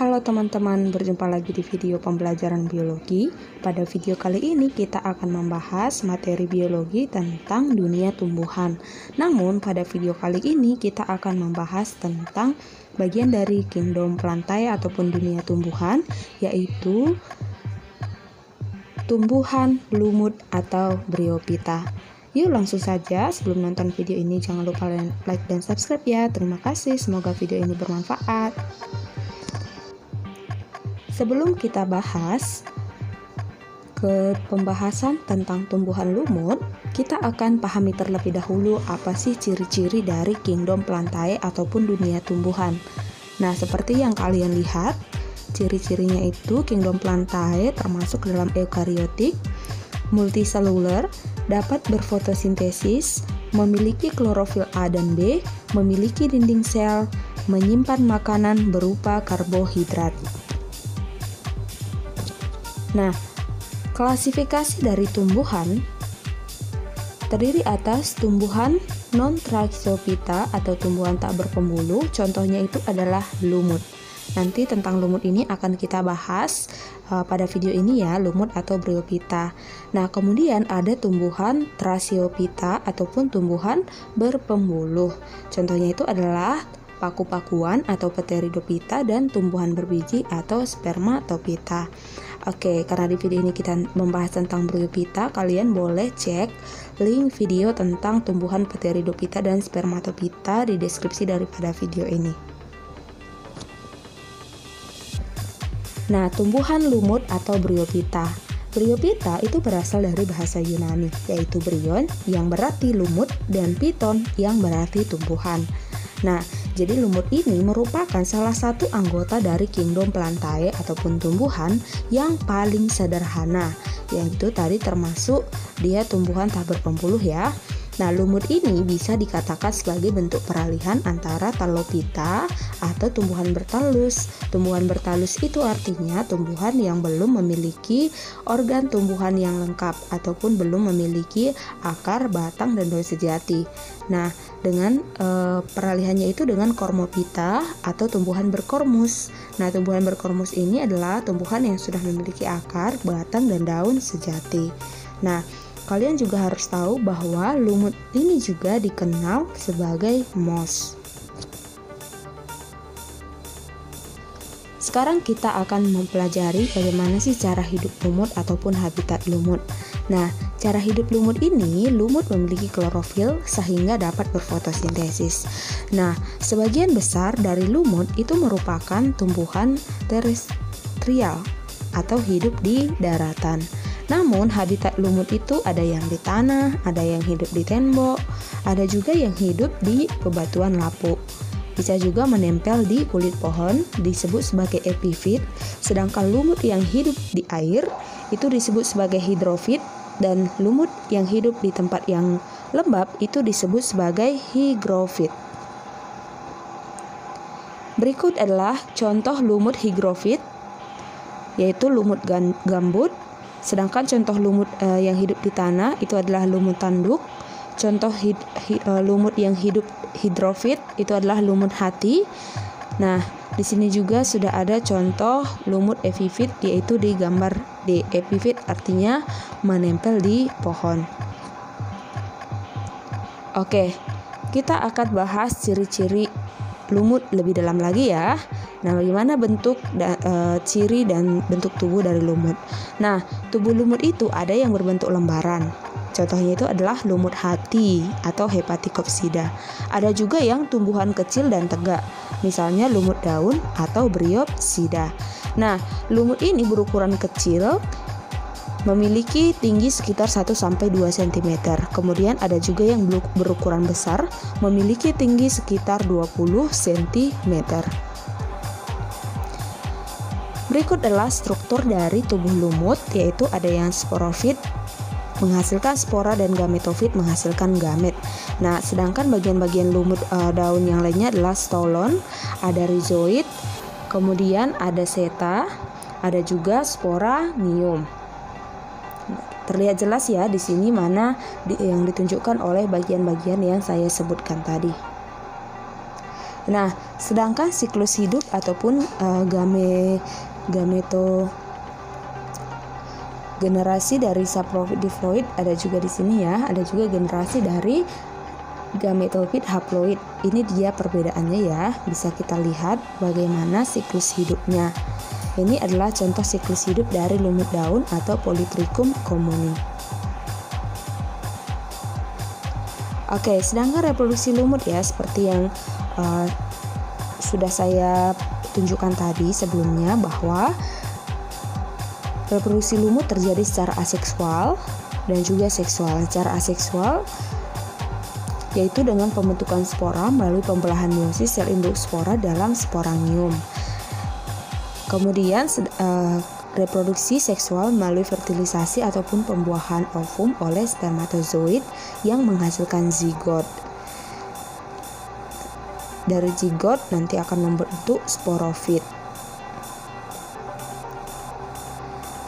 Halo teman-teman, berjumpa lagi di video pembelajaran biologi. Pada video kali ini kita akan membahas materi biologi tentang dunia tumbuhan. Namun pada video kali ini kita akan membahas tentang bagian dari kingdom plantae ataupun dunia tumbuhan, yaitu tumbuhan lumut atau Bryophyta. Yuk langsung saja, sebelum nonton video ini jangan lupa like dan subscribe ya. Terima kasih, semoga video ini bermanfaat. Sebelum kita bahas ke pembahasan tentang tumbuhan lumut, kita akan pahami terlebih dahulu apa sih ciri-ciri dari kingdom plantae ataupun dunia tumbuhan. Nah, seperti yang kalian lihat, ciri-cirinya itu kingdom plantae termasuk dalam eukariotik, multiselular, dapat berfotosintesis, memiliki klorofil A dan B, memiliki dinding sel, menyimpan makanan berupa karbohidrat. Nah, klasifikasi dari tumbuhan terdiri atas tumbuhan non-Trichophyta atau tumbuhan tak berpembuluh, contohnya itu adalah lumut. Nanti tentang lumut ini akan kita bahas pada video ini ya, lumut atau Bryophyta. Nah, kemudian ada tumbuhan Thraciophyta ataupun tumbuhan berpembuluh. Contohnya itu adalah paku-pakuan atau Pteridophyta dan tumbuhan berbiji atau Spermatophyta. Oke, karena di video ini kita membahas tentang Bryophyta, kalian boleh cek link video tentang tumbuhan Pteridophyta dan Spermatophyta di deskripsi daripada video ini. Nah, tumbuhan lumut atau Bryophyta. Bryophyta itu berasal dari bahasa Yunani, yaitu bryon yang berarti lumut dan phyton yang berarti tumbuhan. Nah, jadi lumut ini merupakan salah satu anggota dari kingdom plantae ataupun tumbuhan yang paling sederhana, yaitu tadi termasuk dia tumbuhan tak berpembuluh ya. Nah, lumut ini bisa dikatakan sebagai bentuk peralihan antara Talophyta atau tumbuhan bertalus. Tumbuhan bertalus itu artinya tumbuhan yang belum memiliki organ tumbuhan yang lengkap ataupun belum memiliki akar, batang, dan daun sejati. Nah, dengan peralihannya itu dengan Cormophyta atau tumbuhan berkormus. Nah, tumbuhan berkormus ini adalah tumbuhan yang sudah memiliki akar, batang, dan daun sejati. Nah, kalian juga harus tahu bahwa lumut ini juga dikenal sebagai moss. Sekarang kita akan mempelajari bagaimana sih cara hidup lumut ataupun habitat lumut. Nah, cara hidup lumut ini, lumut memiliki klorofil sehingga dapat berfotosintesis. Nah, sebagian besar dari lumut itu merupakan tumbuhan terestrial atau hidup di daratan. Namun, habitat lumut itu ada yang di tanah, ada yang hidup di tembok, ada juga yang hidup di bebatuan lapuk. Bisa juga menempel di kulit pohon, disebut sebagai epifit, sedangkan lumut yang hidup di air itu disebut sebagai hidrofit, dan lumut yang hidup di tempat yang lembab itu disebut sebagai hygrofit. Berikut adalah contoh lumut hygrofit, yaitu lumut gambut. Sedangkan contoh lumut yang hidup di tanah itu adalah lumut tanduk. Contoh lumut yang hidup hidrofit itu adalah lumut hati. Nah, di sini juga sudah ada contoh lumut epifit, yaitu di gambar D. Epifit artinya menempel di pohon. Oke, kita akan bahas ciri-ciri lumut lebih dalam lagi ya. Nah, bagaimana bentuk ciri dan bentuk tubuh dari lumut? Nah, tubuh lumut itu ada yang berbentuk lembaran. Contohnya itu adalah lumut hati atau Hepaticopsida. Ada juga yang tumbuhan kecil dan tegak, misalnya lumut daun atau Bryopsida. Nah, lumut ini berukuran kecil, memiliki tinggi sekitar 1-2 cm. Kemudian ada juga yang berukuran besar, memiliki tinggi sekitar 20 cm. Berikut adalah struktur dari tubuh lumut, yaitu ada yang sporofit menghasilkan spora dan gametofit menghasilkan gamet. Nah, sedangkan bagian-bagian lumut daun yang lainnya adalah stolon, ada rhizoid, kemudian ada seta, ada juga sporanium. Terlihat jelas ya di sini mana yang ditunjukkan oleh bagian-bagian yang saya sebutkan tadi. Nah, Sedangkan siklus hidup ataupun generasi dari saprofit diploid ada juga di sini ya. Ada juga generasi dari gametofit haploid. Ini dia perbedaannya ya. Bisa kita lihat bagaimana siklus hidupnya. Ini adalah contoh siklus hidup dari lumut daun atau Polytrichum comuni. Oke, sedangkan reproduksi lumut ya, seperti yang sudah saya tunjukkan tadi sebelumnya, bahwa reproduksi lumut terjadi secara aseksual dan juga seksual. Secara aseksual yaitu dengan pembentukan spora melalui pembelahan meiosis sel induk spora dalam sporangium. Kemudian reproduksi seksual melalui fertilisasi ataupun pembuahan ovum oleh spermatozoid yang menghasilkan zigot. Dari zigot nanti akan membentuk sporofit.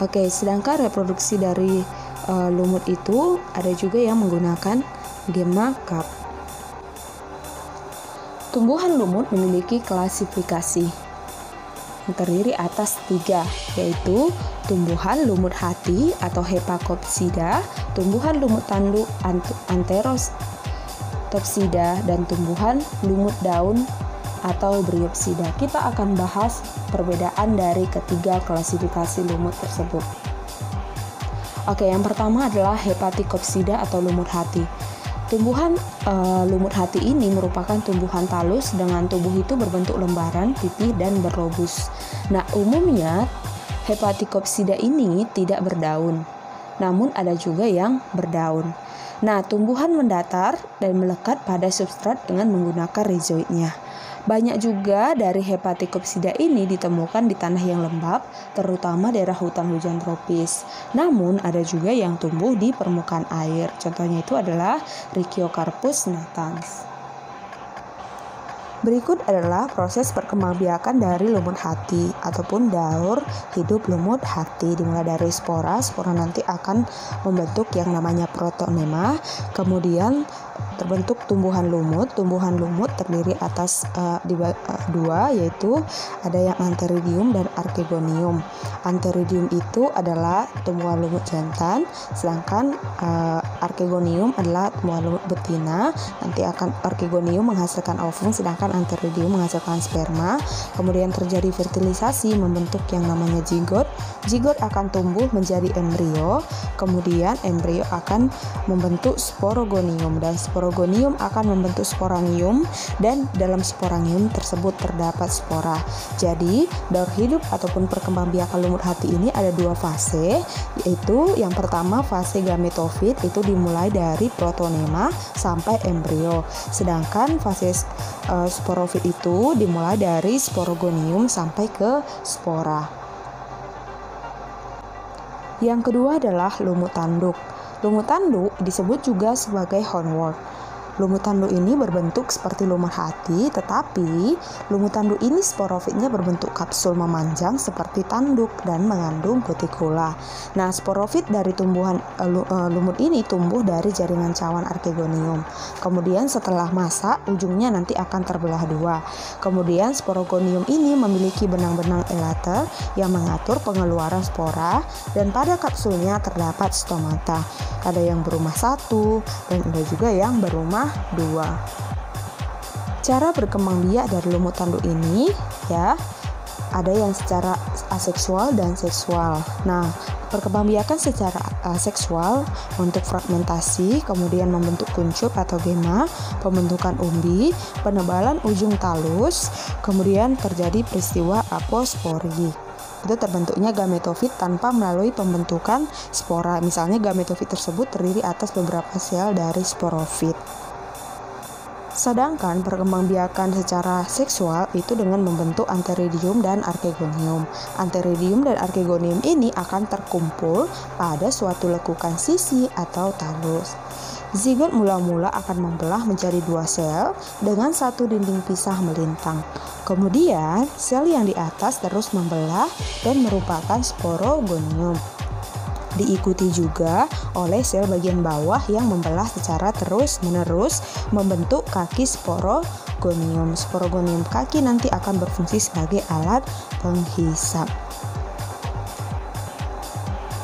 Oke, sedangkan reproduksi dari lumut itu ada juga yang menggunakan gemma cup. Tumbuhan lumut memiliki klasifikasi yang terdiri atas 3, yaitu tumbuhan lumut hati atau Hepacopsida, tumbuhan lumut tanduk Antherostopsida, dan tumbuhan lumut daun atau Bryopsida. Kita akan bahas perbedaan dari ketiga klasifikasi lumut tersebut. Oke, yang pertama adalah Hepaticopsida atau lumut hati. Tumbuhan lumut hati ini merupakan tumbuhan talus dengan tubuh itu berbentuk lembaran, pipih, dan berlobus. Nah, umumnya Hepaticopsida ini tidak berdaun, namun ada juga yang berdaun. Nah, tumbuhan mendatar dan melekat pada substrat dengan menggunakan rhizoidnya. Banyak juga dari Hepaticopsida ini ditemukan di tanah yang lembab, terutama daerah hutan hujan tropis. Namun ada juga yang tumbuh di permukaan air. Contohnya itu adalah Rhiciocarpus natans. Berikut adalah proses perkembangbiakan dari lumut hati ataupun daur hidup lumut hati. Dimulai dari spora nanti akan membentuk yang namanya protonema, kemudian terbentuk tumbuhan lumut. Tumbuhan lumut terdiri atas dua, yaitu ada yang Antheridium dan Archegonium. Antheridium itu adalah tumbuhan lumut jantan, sedangkan Archegonium adalah tumbuhan lumut betina. Nanti akan Archegonium menghasilkan ovum, sedangkan Antheridium menghasilkan sperma. Kemudian terjadi fertilisasi membentuk yang namanya zigot. Zigot akan tumbuh menjadi embrio. Kemudian embrio akan membentuk sporogonium, dan sporogonium akan membentuk sporangium, dan dalam sporangium tersebut terdapat spora. Jadi daur hidup ataupun perkembangbiakan lumut hati ini ada 2 fase, yaitu yang pertama fase gametofit, itu dimulai dari protonema sampai embrio. Sedangkan fase sporofit itu dimulai dari sporogonium sampai ke spora. Yang kedua adalah lumut tanduk. Lumut tanduk disebut juga sebagai hornwort. Lumut tanduk ini berbentuk seperti lumut hati, tetapi lumut tanduk ini sporofitnya berbentuk kapsul memanjang seperti tanduk dan mengandung kutikula. Nah, sporofit dari tumbuhan lumut ini tumbuh dari jaringan cawan Archegonium. Kemudian setelah masak, ujungnya nanti akan terbelah 2. Kemudian sporogonium ini memiliki benang-benang elater yang mengatur pengeluaran spora, dan pada kapsulnya terdapat stomata. Ada yang berumah 1 dan ada juga yang berumah 2. Cara berkembang biak dari lumut tanduk ini ya, ada yang secara aseksual dan seksual. Nah, perkembangbiakan secara aseksual untuk fragmentasi, kemudian membentuk kuncup atau gemma, pembentukan umbi, penebalan ujung talus, kemudian terjadi peristiwa apospori. Itu terbentuknya gametofit tanpa melalui pembentukan spora. Misalnya gametofit tersebut terdiri atas beberapa sel dari sporofit. Sedangkan perkembangbiakan secara seksual itu dengan membentuk Antheridium dan Archegonium. Antheridium dan Archegonium ini akan terkumpul pada suatu lekukan sisi atau talus. Zigot mula-mula akan membelah menjadi 2 sel dengan satu dinding pisah melintang. Kemudian sel yang di atas terus membelah dan merupakan sporogonium. Diikuti juga oleh sel bagian bawah yang membelah secara terus-menerus membentuk kaki sporogonium. sporogonium. Sporogonium kaki nanti akan berfungsi sebagai alat penghisap.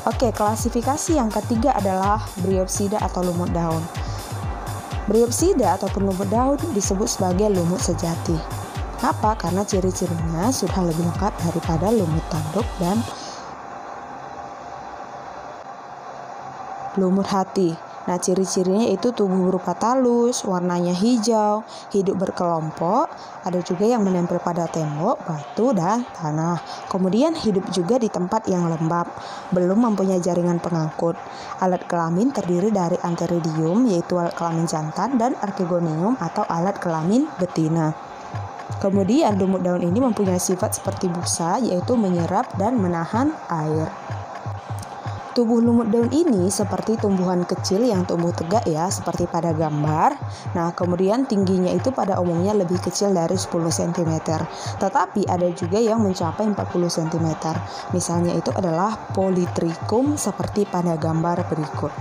Oke, klasifikasi yang ketiga adalah Bryopsida atau lumut daun. Bryopsida ataupun lumut daun disebut sebagai lumut sejati. Kenapa? Karena ciri-cirinya sudah lebih lengkap daripada lumut tanduk dan lumut hati. Nah, ciri-cirinya itu tubuh berupa talus, warnanya hijau, hidup berkelompok, ada juga yang menempel pada tembok, batu, dan tanah. Kemudian hidup juga di tempat yang lembab, belum mempunyai jaringan pengangkut. Alat kelamin terdiri dari antheridium, yaitu alat kelamin jantan, dan archegonium atau alat kelamin betina. Kemudian lumut daun ini mempunyai sifat seperti busa, yaitu menyerap dan menahan air. Tubuh lumut daun ini seperti tumbuhan kecil yang tumbuh tegak ya, seperti pada gambar. Nah, kemudian tingginya itu pada umumnya lebih kecil dari 10 cm. Tetapi ada juga yang mencapai 40 cm. Misalnya itu adalah Polytrichum seperti pada gambar berikut.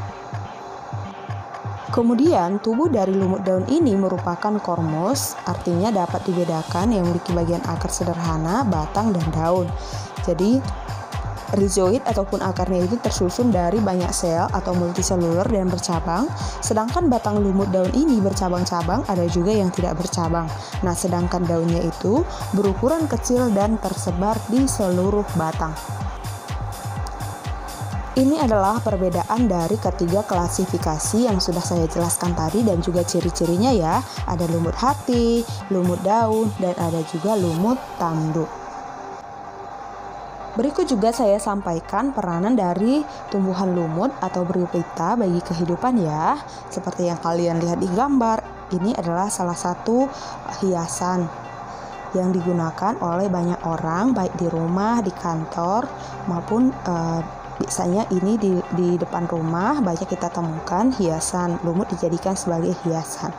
Kemudian tubuh dari lumut daun ini merupakan kormos, artinya dapat dibedakan yang memiliki bagian akar sederhana, batang, dan daun. Jadi rhizoid ataupun akarnya itu tersusun dari banyak sel atau multiseluler dan bercabang, sedangkan batang lumut daun ini bercabang-cabang, ada juga yang tidak bercabang. Nah, sedangkan daunnya itu berukuran kecil dan tersebar di seluruh batang. Ini adalah perbedaan dari ketiga klasifikasi yang sudah saya jelaskan tadi dan juga ciri-cirinya ya. Ada lumut hati, lumut daun, dan ada juga lumut tanduk. Berikut juga saya sampaikan peranan dari tumbuhan lumut atau Bryophyta bagi kehidupan ya. Seperti yang kalian lihat di gambar, ini adalah salah satu hiasan yang digunakan oleh banyak orang, baik di rumah, di kantor, maupun biasanya ini di depan rumah banyak kita temukan hiasan lumut dijadikan sebagai hiasan.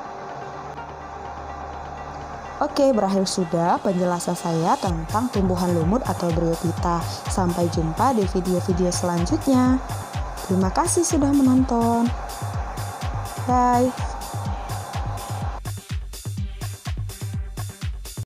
Oke, berakhir sudah penjelasan saya tentang tumbuhan lumut atau Bryophyta. Sampai jumpa di video-video selanjutnya. Terima kasih sudah menonton. Bye.